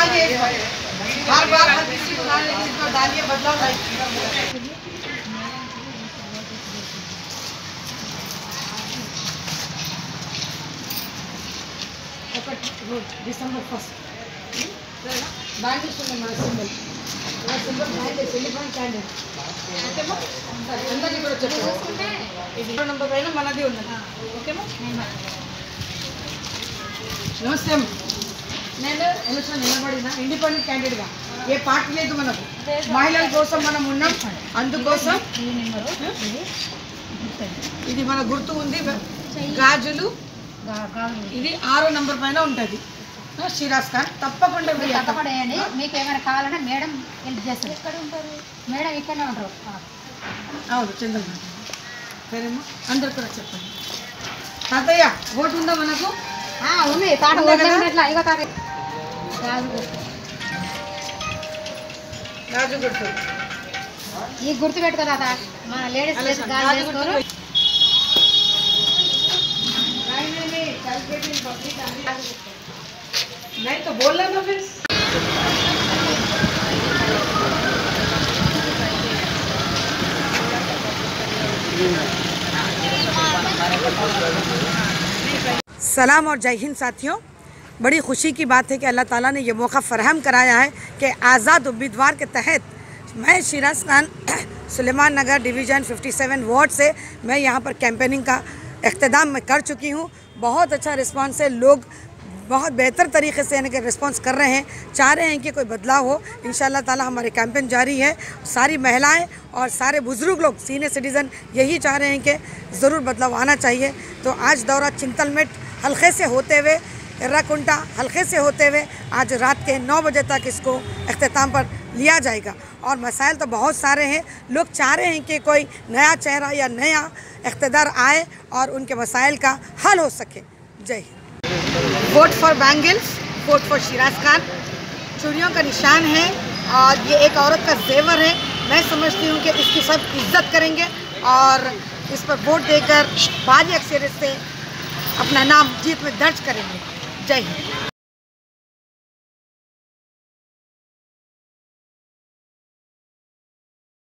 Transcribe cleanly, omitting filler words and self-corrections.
डालिए, हर बार हर किसी को डालने की इसको डालिए, बदलाव लाइए। December 1st. బ్యాంగిల్స్ ఉన్నాయి మన symbol symbol bangles elephant candle ఓకేమా అందరికీ కూడా చెప్పు ఇది నెంబర్ పైన మనది ఉంది ఓకేమా నమస్తే నేను ఎలక్షన్ నిలబడిన ఇండిపెండెంట్ క్యాండిడేట్గా ఏ పార్టీ లేదు మనకు మహిళల కోసం మనం ఉన్నాం అందుకోసం ఇది మన గుర్తు ఉంది గాజులు ఇది 6వ నంబర్ పైన ఉంటుంది షిరాజ్ ఖాన్ తప్పకుండా వేయండి మీకు ఏమైనా కావాలంటే మేడం హెల్ప్ చేస్తారు ఎక్కడ ఉంటారు మేడం ఇక్కడనే ఉంటారు అవును చంద్రబాబు సరేమ్మా అందరు కూడా చెప్పండి తాతయ్య ఓటు ఉందా మనకు ఉంది తాట ఎట్లా ఇగో తాత గాజు గుర్తు ఈ గుర్తు పెట్టుకో తాత మన లేడీస్ గాజు వేసుకోరు नहीं तो बोलना ना फिर सलाम और जय हिंद साथियों। बड़ी खुशी की बात है कि अल्लाह ताला ने ये मौका फ़राहम कराया है कि आज़ाद उम्मीदवार के तहत मैं शिराज खान सुलेमान नगर डिवीज़न 57 वार्ड से मैं यहाँ पर कैंपेनिंग का इख्तिताम मैं कर चुकी हूँ। बहुत अच्छा रिस्पांस है, लोग बहुत बेहतर तरीके से यानी कि रिस्पॉन्स कर रहे हैं, चाह रहे हैं कि कोई बदलाव हो। इंशाअल्लाह ताला हमारे कैंपेन जारी है। सारी महिलाएं और सारे बुज़ुर्ग लोग सीनियर सिटीज़न यही चाह रहे हैं कि ज़रूर बदलाव आना चाहिए। तो आज दौरा चिंतलमेट हल्के से होते हुए एर्राकुंटा हल्के से होते हुए आज रात के 9 बजे तक इसको अख्तिताम पर लिया जाएगा। और मसाइल तो बहुत सारे हैं, लोग चाह रहे हैं कि कोई नया चेहरा या नया इक़्तिदार आए और उनके मसाइल का हल हो सके। जय Hind. Vote for bangles, vote for Siraj Khan चूड़ियों का निशान है और ये एक औरत का जेवर है। मैं समझती हूँ कि इसकी सब इज्जत करेंगे और इस पर वोट देकर भारी अक्सरियत से अपना नाम जीत में दर्ज करेंगे। जय हिंद।